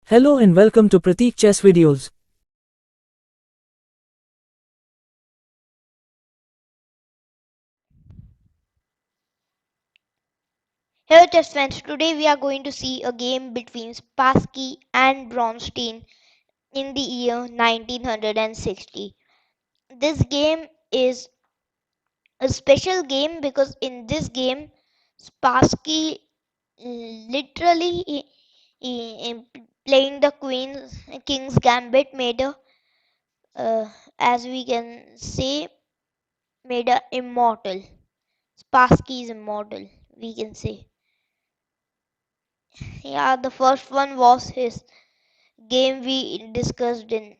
Hello and welcome to Prateek Chess Videos. Hello chess fans, today we are going to see a game between Spassky and Bronstein in the year 1960. This game is a special game because in this game Spassky literally playing the King's Gambit made a as we can say made a immortal. Spassky is immortal, we can say. Yeah, the first one was his game we discussed in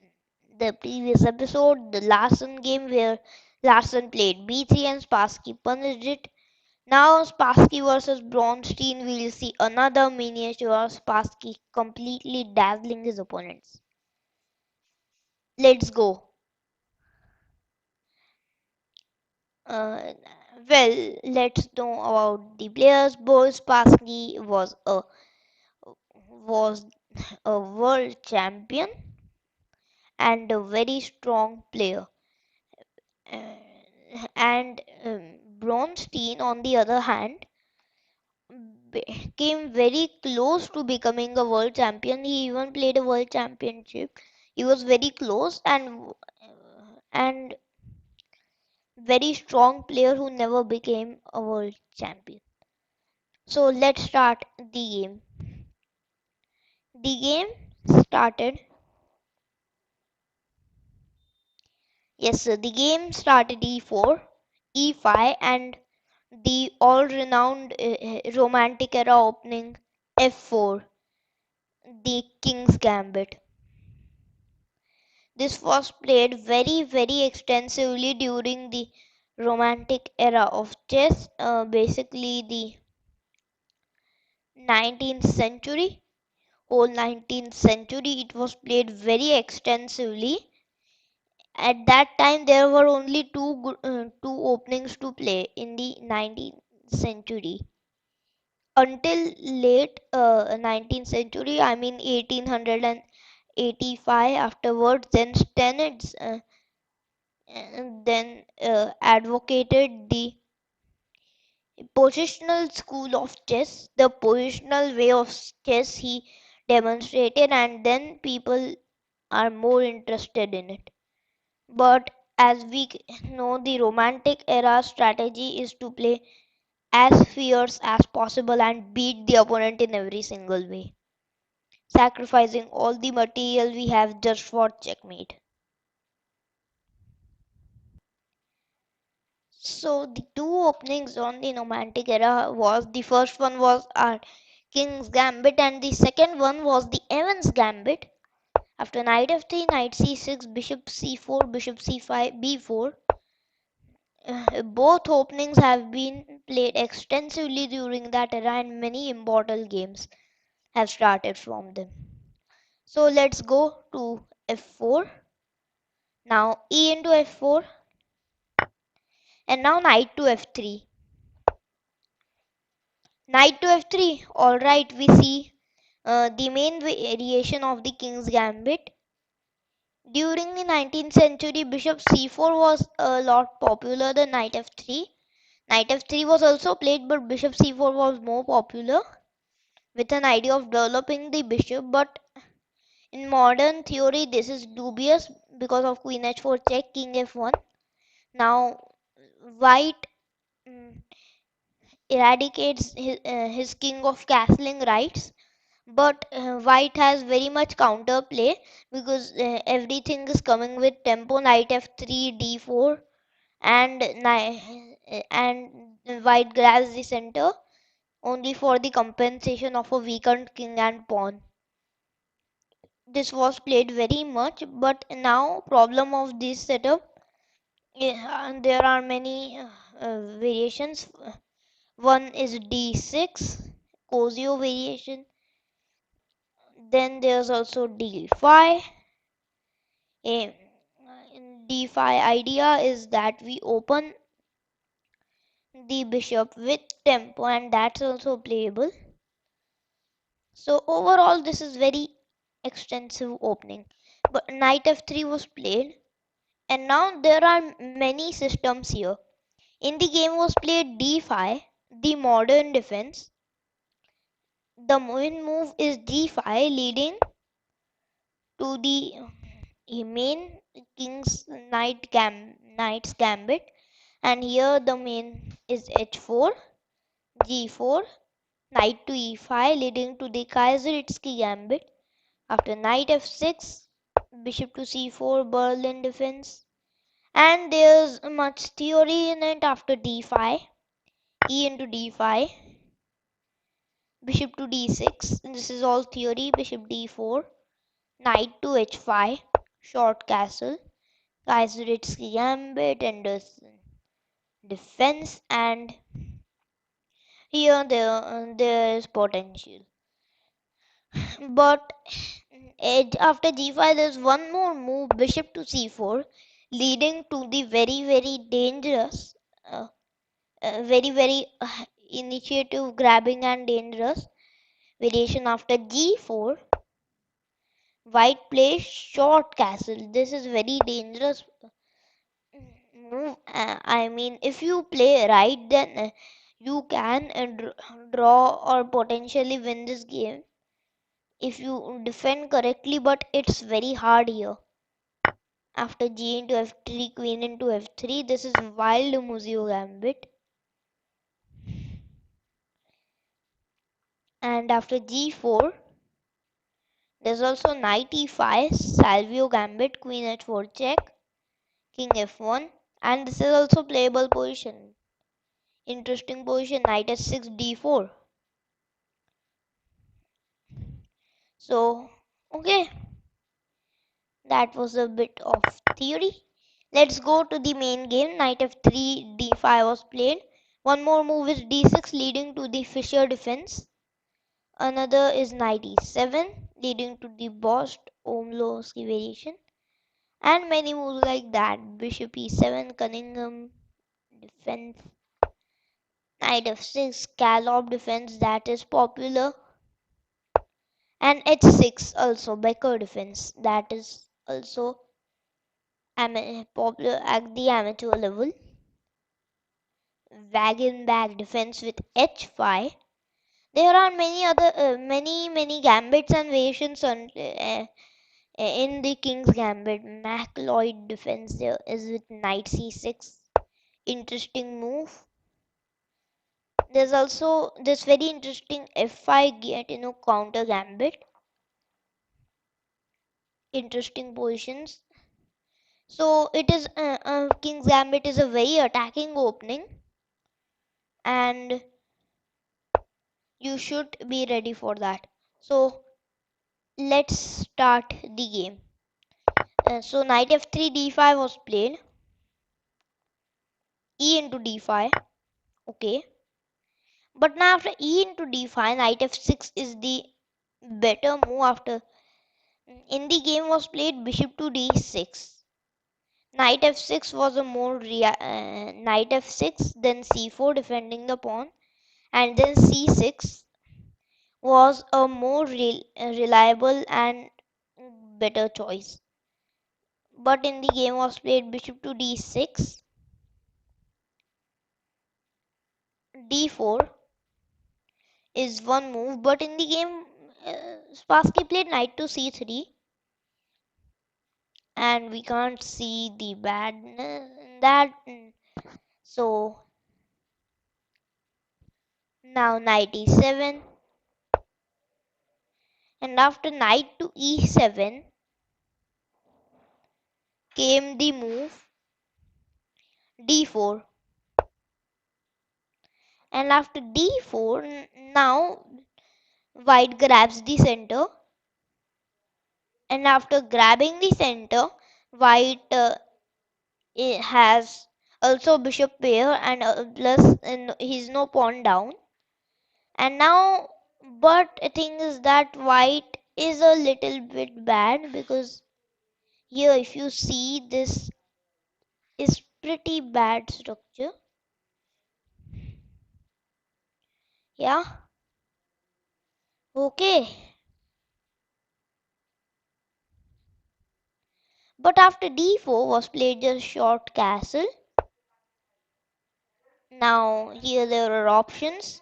the previous episode, the Larson game where Larson played b3 and Spassky punished it. Now Spassky versus Bronstein, we'll see another miniature of Spassky completely dazzling his opponents. Let's go. Uh, let's know about the players. Boris Spassky was a world champion and a very strong player. And Bronstein, on the other hand, came very close to becoming a world champion. He even played a world championship. He was very close and very strong player who never became a world champion. So let's start the game. The game started. Yes, sir. The game started e4, e5, and the all-renowned romantic era opening f4, the King's Gambit. This was played very extensively during the romantic era of chess, basically the 19th century, whole 19th century. It was played very extensively. At that time, there were only two openings to play in the 19th century. Until late 19th century, I mean 1885. Afterwards, then Stennis advocated the positional school of chess, the positional way of chess he demonstrated, and then people are more interested in it. But as we know, the romantic era strategy is to play as fierce as possible and beat the opponent in every single way, sacrificing all the material we have just for checkmate. So the two openings on the romantic era was, the first one was our King's Gambit and the second one was the Evans Gambit. After knight f3, knight c6, bishop c4, bishop c5, b4. Both openings have been played extensively during that era and many immortal games have started from them. So let's go to f4. Now e into f4 and now knight to f3. Knight to f3. Alright, we see the main variation of the King's Gambit. During the 19th century, bishop c4 was a lot popular than knight f3. Knight f3 was also played, but bishop c4 was more popular with an idea of developing the bishop. But in modern theory, this is dubious because of queen h4 check, king f1. Now, white eradicates his king of castling rights, but white has very much counterplay because everything is coming with tempo knight f3 d4 and white grabs the center only for the compensation of a weakened king and pawn. This was played very much, but now problem of this setup, there are many variations. One is d6 Cosio variation. Then there's also d5. A d5 idea is that we open the bishop with tempo, and that's also playable. So overall, this is very extensive opening. But knight f3 was played, and now there are many systems here. In the game was played d5, the modern defense. The main move is d5, leading to the main king's knight's gambit, and here the main is h4, g4, knight to e5, leading to the Kaiseritsky gambit. After knight f6, bishop to c4, Berlin defense, and there's much theory in it. After d5, e into d5, bishop to d6, this is all theory. Bishop d4, knight to h5, short castle, Kaiseritsky gambit, Anderson defense, and here there is potential. But after g5, there's one more move, bishop to c4, leading to the very dangerous, uh, very initiative grabbing and dangerous variation. After g4, white plays short castle. This is very dangerous move. I mean, if you play right, then you can draw or potentially win this game if you defend correctly, but it's very hard here. After g into f3, queen into f3, this is wild Muzio gambit. And after g4, there's also knight e5, Salvio gambit, queen h4 check, king f1, and this is also playable position. Interesting position, knight h6 d4. So, okay, that was a bit of theory. Let's go to the main game. Knight f3 d5 was played. One more move is d6, leading to the Fischer defense. Another is knight e7, leading to the Bost-Omlowski variation. And many moves like that. Bishop e7, Cunningham defense. Knight f6, scallop defense, that is popular. And h6 also, Becker defense, that is also popular at the amateur level. Wagenbach defense with h5. There are many other many gambits and variations in the king's gambit. MacLeod defense there is with knight c6. Interesting move. There's also this very interesting f5 counter gambit. Interesting positions. So it is king's gambit is a very attacking opening, and you should be ready for that. So let's start the game. So knight f3 d5 was played, e into d5. Okay, but now after e into d5, knight f6 is the better move. After in the game was played bishop to d6. Knight f6 was a more knight f6, then c4 defending the pawn, and then c6 was a more reliable and better choice. But in the game was played bishop to d6, d4 is one move, but in the game Spassky played knight to c3, and we can't see the badness in that. So now knight e7, and after knight to e7 came the move d4, and after d4 now white grabs the center, and after grabbing the center, white has also bishop pair, and plus he's no pawn down. And now, but the thing is that white is a little bit bad, because here if you see, this is pretty bad structure. Yeah, okay. But after d4 was played just short castle. Now here there are options.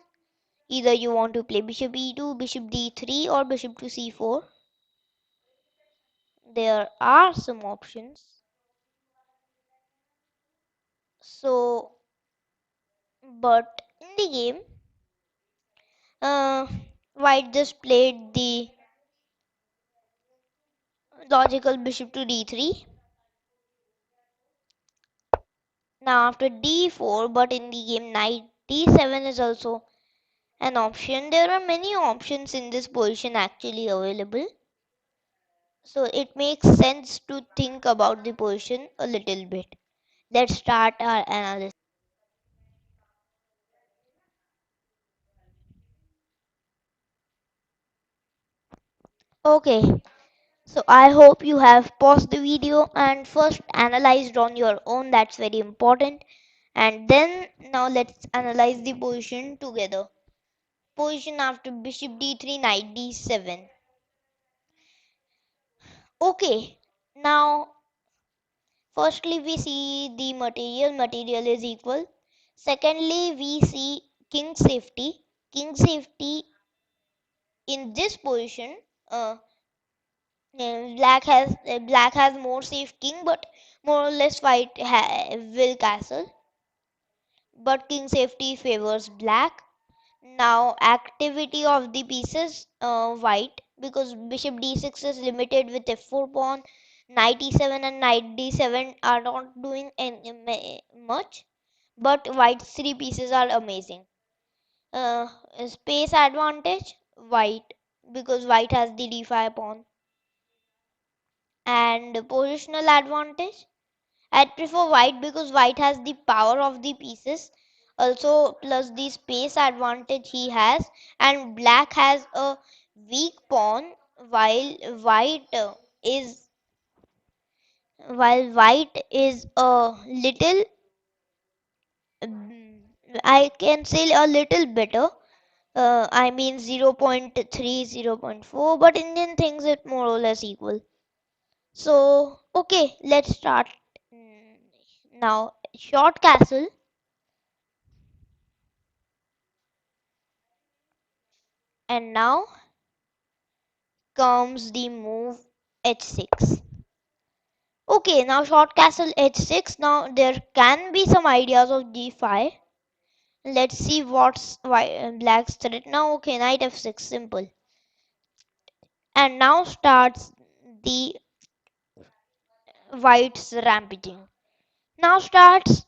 Either you want to play bishop e2, bishop d3 or bishop to c4. There are some options. So, but in the game, uh, white just played the logical bishop to d3. Now after d4, but in the game knight d7 is also an option. There are many options in this position actually available. So it makes sense to think about the position a little bit. Let's start our analysis. Okay, so I hope you have paused the video and first analyzed on your own. That's very important. And then now let's analyze the position together. Position after bishop d3, knight d7. Okay, now firstly we see the material is equal. Secondly we see king safety. King safety in this position, black has more safe king, but more or less white will castle. But king safety favors black. Now activity of the pieces, white, because bishop d6 is limited with f4 pawn. Knight e7 and knight d7 are not doing much, but white's three pieces are amazing. Uh, Space advantage, white, because white has the d5 pawn. And positional advantage, I'd prefer white because white has the power of the pieces, also plus the space advantage he has, and black has a weak pawn while white is a little, mm, I can say a little better. I mean 0.3, 0.4, but Indian thinks it more or less equal. So, okay, let's start. Mm, Now, short castle, and now comes the move h6. Okay, now short castle h6. Now there can be some ideas of g5. Let's see what's black's threat. Now, okay, knight f6, simple. And now starts the white's rampaging. Now starts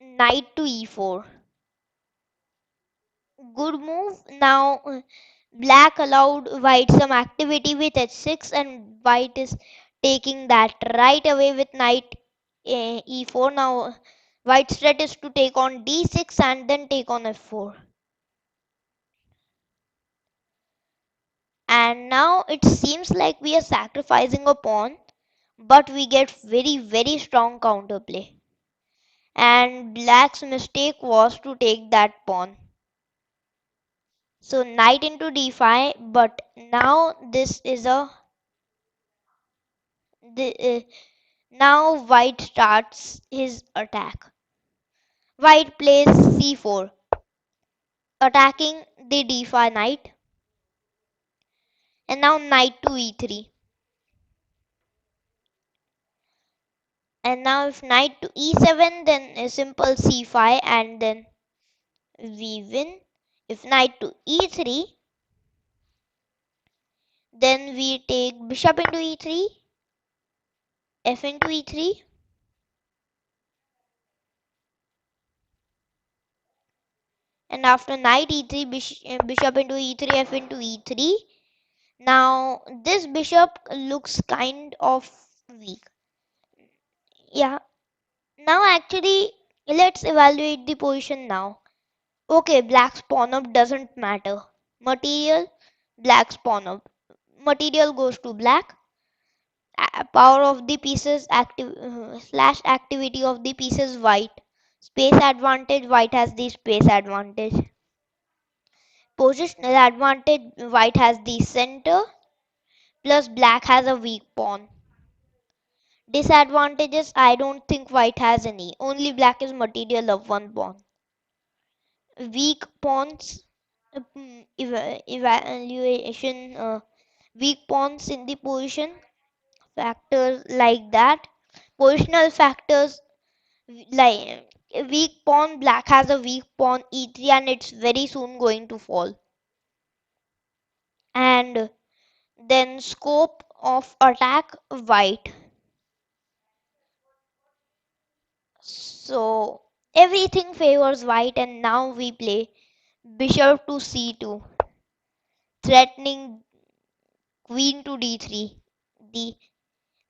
knight to e4. Good move. Now black allowed white some activity with h6, and white is taking that right away with knight e4. Now white's threat is to take on d6 and then take on f4. And now it seems like we are sacrificing a pawn, but we get very strong counterplay. And black's mistake was to take that pawn. So knight into d5, but now this is a the, now white starts his attack. White plays c4, attacking the d5 knight, and now knight to e3. And now if knight to e7, then a simple c5 and then we win. If knight to e3, then we take bishop into e3, f into e3, and after knight e3, bishop into e3, f into e3. Now this bishop looks kind of weak. Yeah, now actually let's evaluate the position now. Okay, black's pawn up doesn't matter. Material, black's pawn up. Material goes to black. Power of the pieces, slash activity of the pieces, white. Space advantage, white has the space advantage. Positional advantage, white has the center, plus black has a weak pawn. Disadvantages, I don't think white has any. Only black is material of one pawn. Weak pawns, evaluation, weak pawns in the position, factors like that. Positional factors like weak pawn, black has a weak pawn e3 and it's very soon going to fall. And then scope of attack, white. So everything favors white, and now we play bishop to c2, threatening queen to d3. The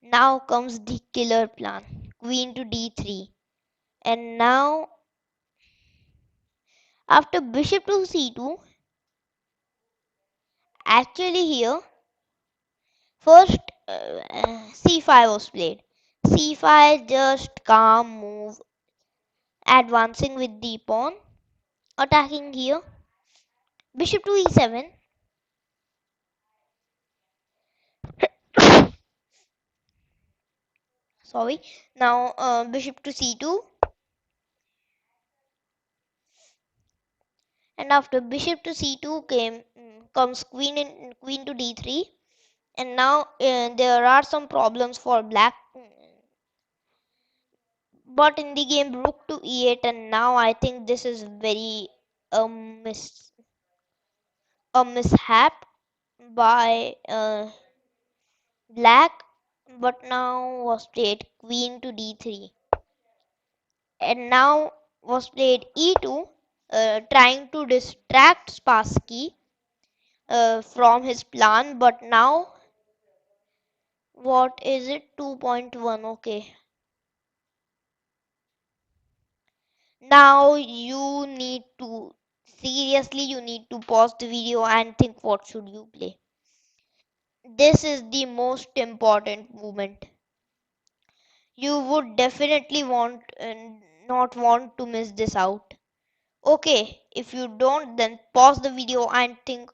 Now comes the killer plan, queen to d3. And now after bishop to c2, actually here first c5 was played. c5, just calm move, advancing with the pawn, attacking here. Bishop to e7. Sorry. Now bishop to c2, and after bishop to c2 comes queen to d3. And now there are some problems for black, but in the game rook to e8, and now I think this is very a mishap by black. But now was played queen to d3, and now was played e2, trying to distract Spassky from his plan. But now what is it, 2.1? Okay, now you need to pause the video and think what should you play. This is the most important moment. You would definitely not want to miss this out. Okay, if you don't, then pause the video and think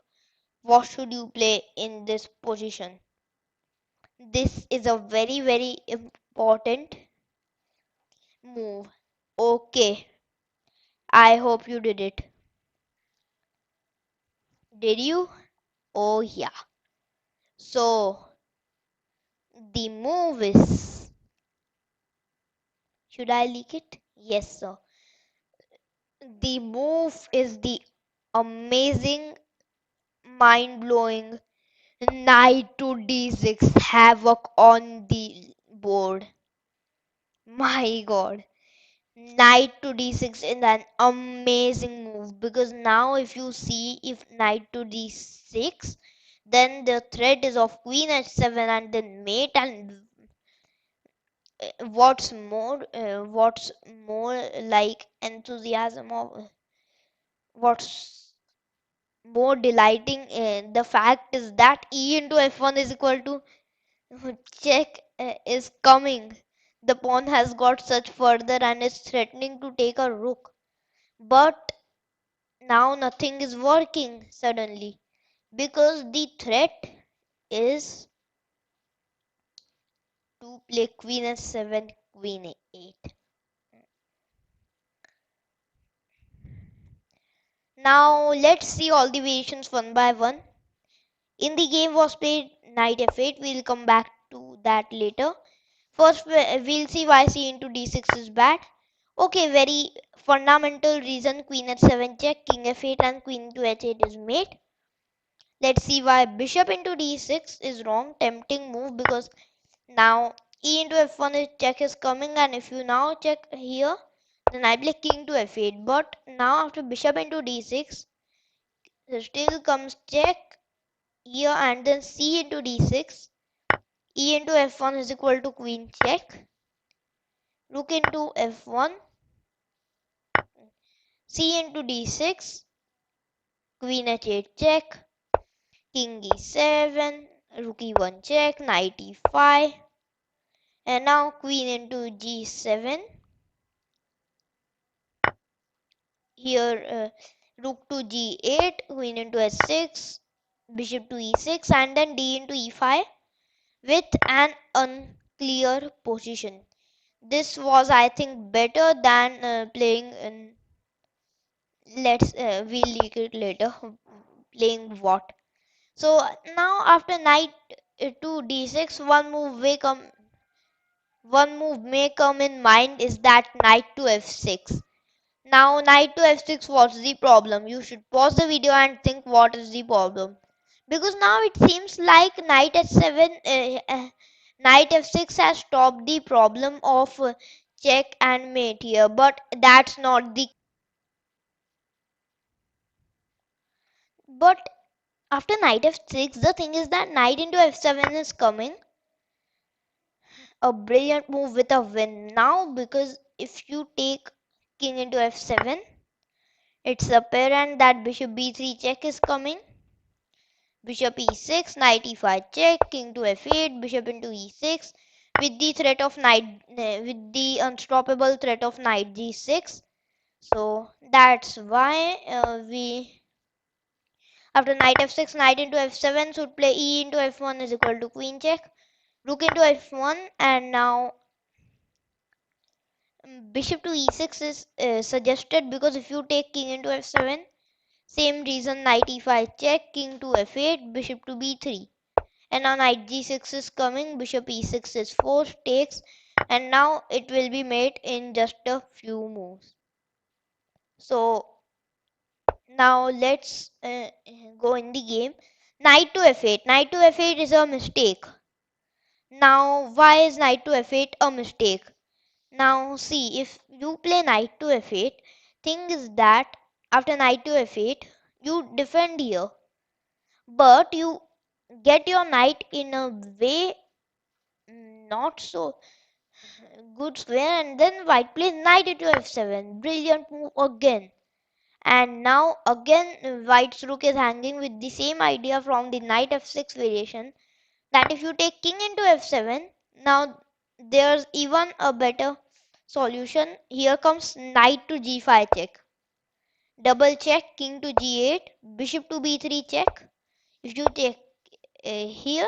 what should you play in this position. This is a very very important move. Okay, I hope you did it. Did you? Oh yeah. So the move is, should I leak it? Yes, sir. The move is the amazing, mind blowing knight to d6 havoc on the board. My god. Knight to d6 is an amazing move, because now if you see, if knight to d6, then the threat is of queen h7 and then mate. And what's more like enthusiasm of what's more delighting, the fact is that e into f1 is equal to check is coming. The pawn has got such further and is threatening to take a rook, but now nothing is working suddenly, because the threat is to play queen h7, queen a8. Now let's see all the variations one by one. In the game was played knight f8. We'll come back to that later. First, we'll see why c into d6 is bad. Okay, very fundamental reason, queen h7 check, king f8 and queen to h8 is mate. Let's see why bishop into d6 is wrong, tempting move, because now e into f1 is check is coming, and if you now check here, then I play king to f8. But now after bishop into d6, there still comes check here, and then c into d6, e into f1 is equal to queen check, rook into f1, c into d6, queen h8 check, king e7, rook e1 check, knight e5, and now queen into g7. Here rook to g8, queen into h6, bishop to e6, and then d into e5 with an clear position. This was, I think, better than playing in, we'll leak it later, playing what. So now after knight to d6, one move may come in mind is that knight to f6. Now knight to f6, what's the problem? You should pause the video and think what is the problem. Because now it seems like knight f6 has stopped the problem of check and mate here, but that's not the. But after knight f6, the thing is that knight into f7 is coming, a brilliant move with a win now, because if you take king into f7, it's apparent that bishop b3 check is coming. Bishop e6, knight e5 check, king to f8, bishop into e6, with the threat of with the unstoppable threat of knight g6. So that's why we after knight f6, knight into f7 should play e into f1 is equal to queen check, rook into f1, and now bishop to e6 is suggested, because if you take king into f7, same reason, knight e5 check, king to f8, bishop to b3. And now knight g6 is coming, bishop e6 is forced, takes, and now it will be made in just a few moves. So now let's go in the game. Knight to f8. Knight to f8 is a mistake. Now why is knight to f8 a mistake? Now see, if you play knight to f8, thing is that after knight to f8, you defend here, but you get your knight in a way not so good square, and then white plays knight into f7. Brilliant move again. And now again white's rook is hanging with the same idea from the knight f6 variation, that if you take king into f7, now there's even a better solution. Here comes knight to g5 check. Double check, king to g8, bishop to b3 check. If you take here,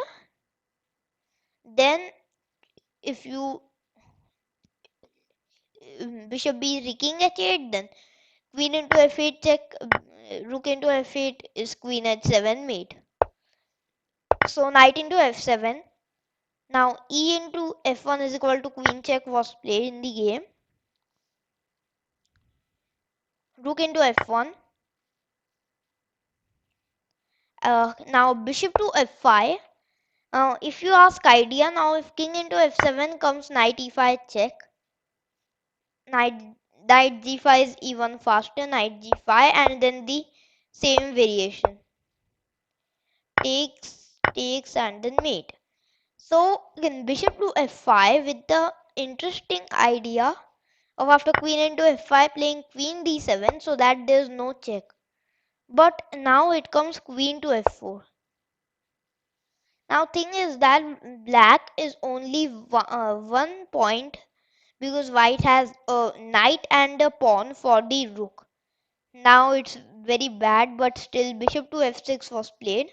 then if you bishop b3 king h8, then queen into f8 check, rook into f8 is queen h7 mate. So knight into f7. Now e into f1 is equal to queen check was played in the game. Rook into f1. Now bishop to f5. If you ask idea, now if king into f7 comes knight e5 check. Knight g5 is even faster. Knight g5 and then the same variation. Takes and then mate. So again bishop to f5 with the interesting idea of after queen into f5 playing queen d7 so that there's no check. But now it comes queen to f4. Now thing is that black is only 1 point, because white has a knight and a pawn for the rook. Now it's very bad, but still bishop to f6 was played.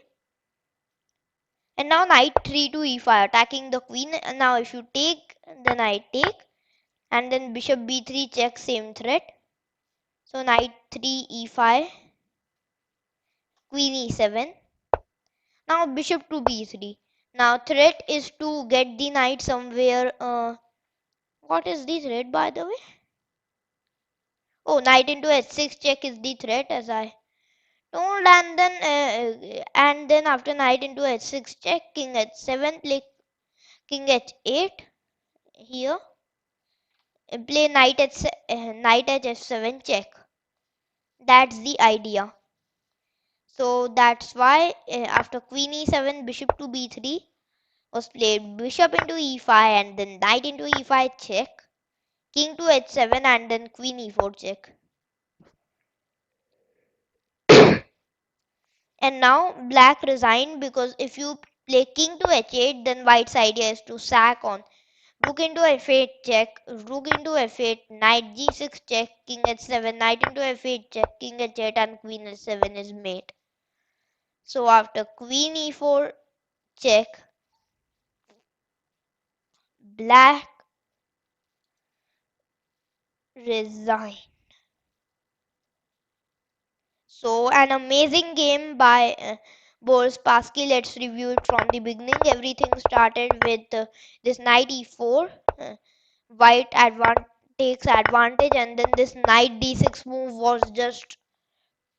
And now knight 3 to e5 attacking the queen. And now if you take, then I take, and then bishop b3 check, same threat. So knight 3 e5, queen e7. Now bishop to b3. Now threat is to get the knight somewhere. What is the threat, by the way? Oh, knight into h6 check is the threat, as I told. And then after knight into h6 check, king h7, play king h8 here. Play knight h7 check. That's the idea. So that's why after queen e7, bishop to b3 was played, bishop into e5 and then knight into e5 check, king to h7 and then queen e4 check. And now black resigned, because if you play king to h8, then white's idea is to sack on rook into f8 check, rook into f8, knight g6 check, king h7, knight into f8 check, king h8 and queen h7 is mate. So after queen e4 check, black resign. So an amazing game by Spassky. Let's review it from the beginning. Everything started with this knight e4. White takes advantage, and then this knight d6 move was just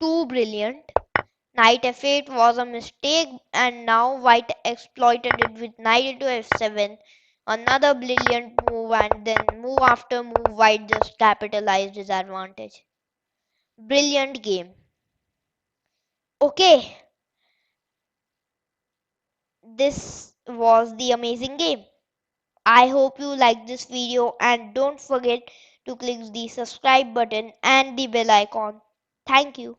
too brilliant. Knight f8 was a mistake, and now white exploited it with knight into f7. Another brilliant move, and then move after move, white just capitalized his advantage. Brilliant game. Okay, this was the amazing game. I hope you liked this video, and don't forget to click the subscribe button and the bell icon. Thank you.